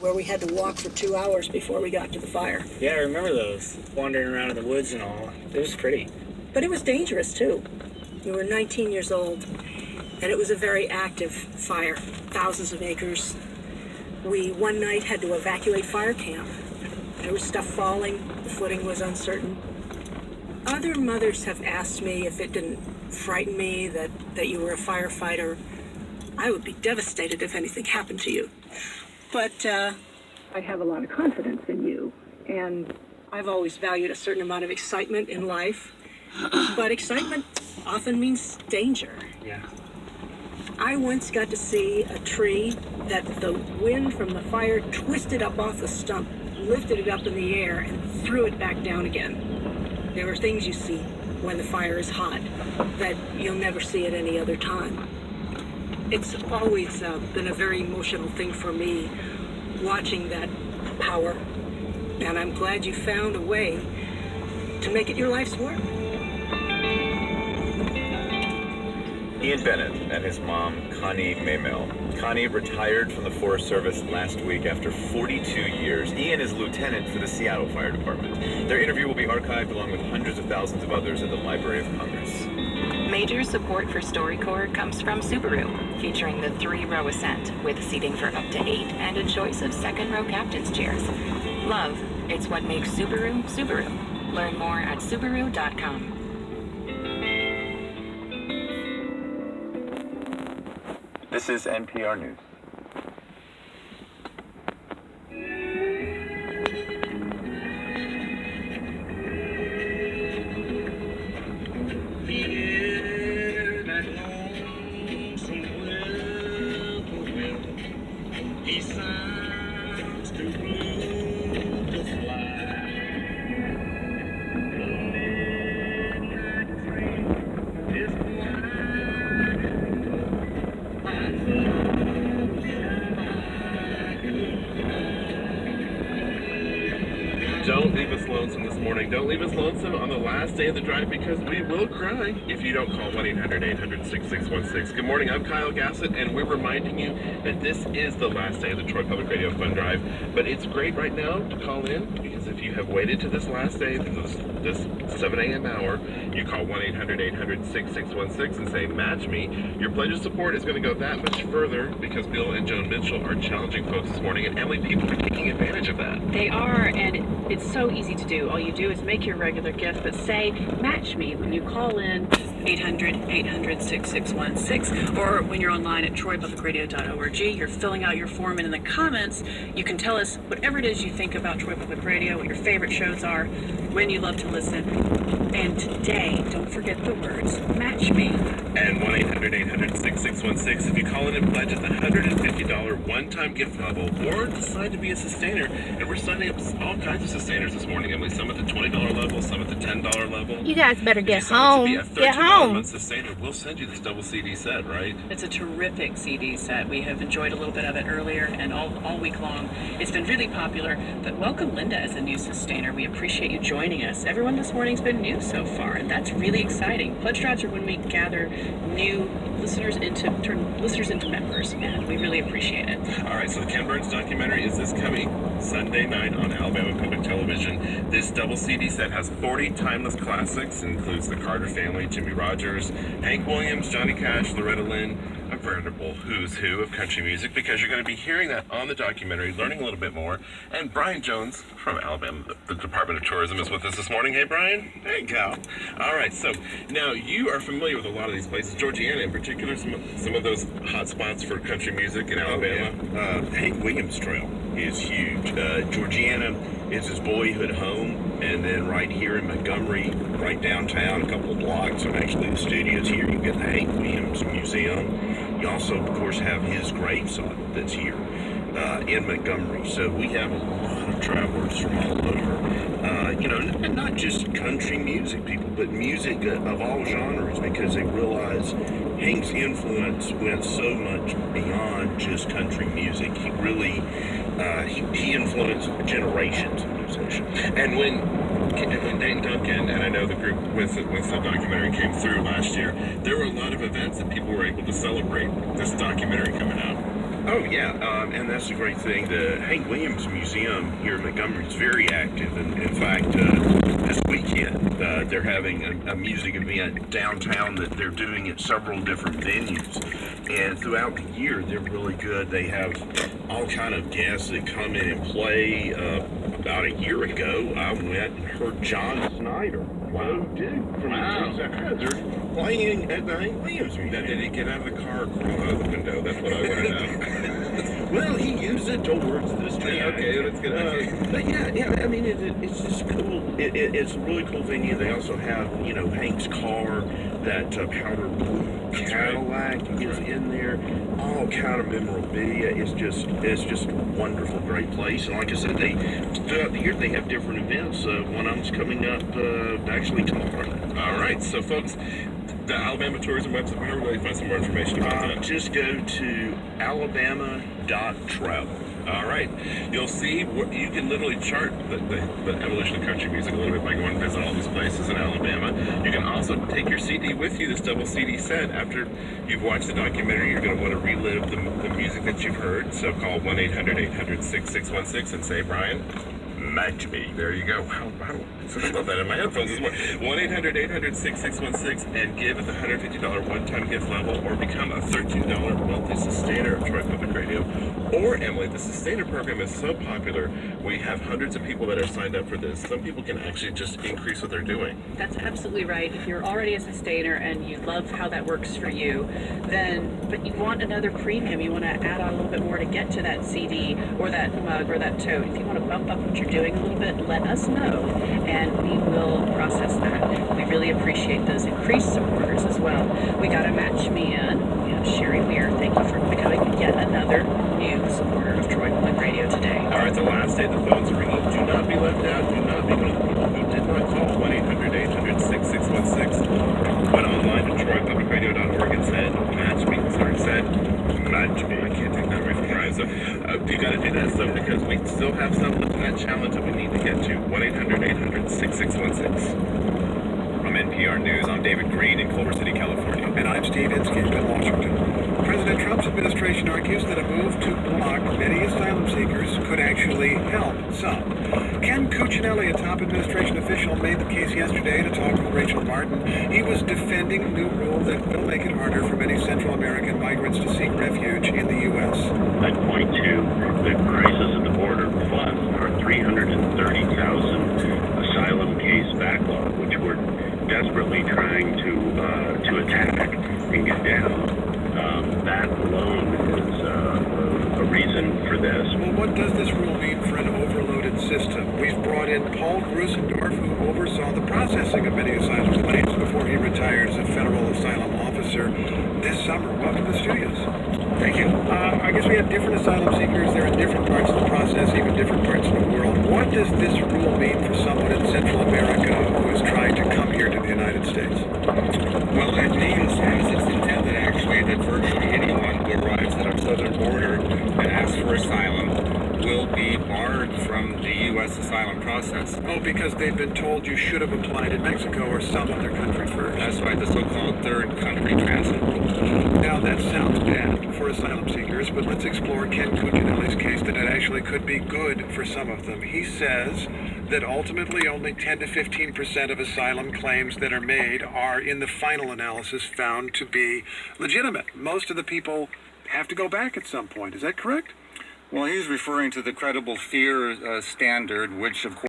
where we had to walk for 2 hours before we got to the fire. Yeah, I remember those, wandering around in the woods and all. It was pretty. But it was dangerous, too. We were 19 years old, and it was a very active fire, thousands of acres. We, one night, had to evacuate fire camp. There was stuff falling, the footing was uncertain. Other mothers have asked me if it didn't frighten me that you were a firefighter. I would be devastated if anything happened to you. But I have a lot of confidence in you, and I've always valued a certain amount of excitement in life. But excitement often means danger. Yeah. I once got to see a tree that the wind from the fire twisted up off the stump, lifted it up in the air, and threw it back down again. There are things you see when the fire is hot that you'll never see at any other time. It's always been a very emotional thing for me, watching that power, and I'm glad you found a way to make it your life's work. Ian Bennett and his mom, Connie Maymel. Connie retired from the Forest Service last week after 42 years. Ian is a lieutenant for the Seattle Fire Department. Their interview will be archived along with hundreds of thousands of others at the Library of Congress. Major support for StoryCorps comes from Subaru, featuring the 3-row Ascent with seating for up to 8 and a choice of second-row captain's chairs. Love, it's what makes Subaru, Subaru. Learn more at Subaru.com. This is NPR News. Don't leave us lonesome this morning. Don't leave us lonesome on the last day of the drive, because we will cry if you don't call 1-800-800-6616. Good morning, I'm Kyle Gassett, and we're reminding you that this is the last day of the Troy Public Radio Fund Drive. But it's great right now to call in, because if you have waited to this last day, this 7 a.m. hour, you call 1-800-800-6616 and say, match me. Your pledge of support is going to go that much further, because Bill and Joan Mitchell are challenging folks this morning, and Emily, people are taking advantage of that. They are, and it's so easy to do. All you do is make your regular gift, but say, match me when you call in 800-800-6616, or when you're online at troypublicradio.org, you're filling out your form, and in the comments, you can tell us whatever it is you think about Troy Public Radio, what your favorite shows are, when you love to listen. And today, don't forget the words, match me. And 1-800-800-6616. If you call in and pledge us a $150 one-time gift level, or decide to be a sustainer, and we're signing up all kinds of sustainers this morning, Emily. Some at the $20 level, some at the $10 level. You guys better If get you sign up to be home. a Get $13 home. month sustainer, we'll send you this double CD set, right? It's a terrific CD set. We have enjoyed a little bit of it earlier and all week long. It's been really popular, but welcome Linda as a new sustainer. We appreciate you joining us. Everyone this morning's been new so far, and that's really exciting. Pledge drives are when we gather new turn listeners into members, and we really appreciate it. All right, so the Ken Burns documentary is this coming Sunday night on Alabama Public Television. This double CD set has 40 timeless classics. It includes the Carter Family, Jimmy Rogers, Hank Williams, Johnny Cash, Loretta Lynn, a veritable who's who of country music, because you're going to be hearing that on the documentary, learning a little bit more. And Brian Jones from Alabama, the Department of Tourism, is with us this morning. Hey, Brian. Hey, Cal. All right, so now you are familiar with a lot of these places, Georgiana in particular, some of those hot spots for country music in Alabama. Hank Williams Trail is huge. Georgiana is his boyhood home, and then right here in Montgomery, right downtown, a couple of blocks, and actually the studio's here, you get the Hank Williams Museum. You also, of course, have his gravesite that's here in Montgomery. So we have a lot of travelers from all over. And not just country music people, but music of all genres, because they realize Hank's influence went so much beyond just country music. He really, he influenced generations of musicians. And when Dayton Duncan, and I know the group with the documentary came through last year, there were a lot of events that people were able to celebrate this documentary coming out. Oh yeah, and that's the great thing. The Hank Williams Museum here in Montgomery is very active, and in fact, this weekend they're having a music event downtown that they're doing at several different venues, and throughout the year they're really good. They have all kind of guests that come in and play. About a year ago, I went and heard John Snyder. Wow, dude, from the Hazard playing at the Hank Williams Museum. Now, did he get out of the car or crawl out of the window? That's what I want to know. Well, he used it towards the street. Okay, that's good. But yeah, I mean, it's just cool. It's a really cool venue. They also have, Hank's car, that powder blue Cadillac is in there. All kind of memorabilia. It's just a wonderful, great place. And like I said, throughout the year they have different events. One of them's coming up actually tomorrow. All right, so folks, the Alabama Tourism website, where do they find some more information about that? Just go to alabama.travel. All right. You'll see, you can literally chart the evolution of country music a little bit by going and visit all these places in Alabama. You can also take your CD with you, this double CD set. After you've watched the documentary, you're going to want to relive the music that you've heard. So call 1-800-800-6616 and say, Brian, match me. There you go. Wow. I love that in my headphones as well. 1-800-800-6616 and give at the $150 one-time gift level, or become a $13 monthly sustainer of Troy Public Radio. Or, Emily, the sustainer program is so popular, we have hundreds of people that are signed up for this. Some people can actually just increase what they're doing. That's absolutely right. If you're already a sustainer and you love how that works for you, but you want another premium, you want to add on a little bit more to get to that CD or that mug or that tote. If you want to bump up what you're doing a little bit, let us know, and we will process that. We really appreciate those increased supporters as well. We got to match me in. We have Sherry Weir. Thank you for becoming yet another new supporter of Troy Public Radio today. All right, the last day the phones are ringing. Do not be left out. Do not be one of the people who did not call 1-800-800-6616. Went online to troypublicradio.org and said, match me. Said, match me. I can't take that away from Brian. So you got to do that stuff because we still have some left in that challenge that we need to get to. 1-800-800-6616. From NPR News, I'm David Green in Culver City, California. And I'm Steve Inskeep in Washington. President Trump's administration argues that a move to block many asylum seekers could actually help some. Ken Cuccinelli, a top administration official, made the case yesterday to talk with Rachel Martin. He was defending a new rule that will make it harder for many Central American migrants to seek refuge in the U.S. I'd point to the crisis at the border, plus our 330,000 asylum case backlog, which we're desperately trying to attack and get down. That alone is a reason for this. Well, what does this rule mean for an overloaded system? We've brought in Paul Grusendorf, who oversaw the processing of many asylum claims before he retired as a federal asylum officer this summer. Welcome to the studios. Thank you. I guess we have different asylum seekers. They're in different parts of the process, even different parts of the world. What does this rule mean for someone in Central America who is trying to come here to the United States? Well, it means, as it's intended actually, that virtually anyone who arrives at our southern border and asks for asylum will be barred from the U.S. asylum process. Oh, because they've been told you should have applied in Mexico or some other country first. That's right, the so-called third country transit. Now, that sounds bad for asylum seekers, but let's explore Ken Cuccinelli's case that it actually could be good for some of them. He says that ultimately only 10 to 15% of asylum claims that are made are, in the final analysis, found to be legitimate. Most of the people have to go back at some point. Is that correct? Well, he's referring to the credible fear standard, which, of course,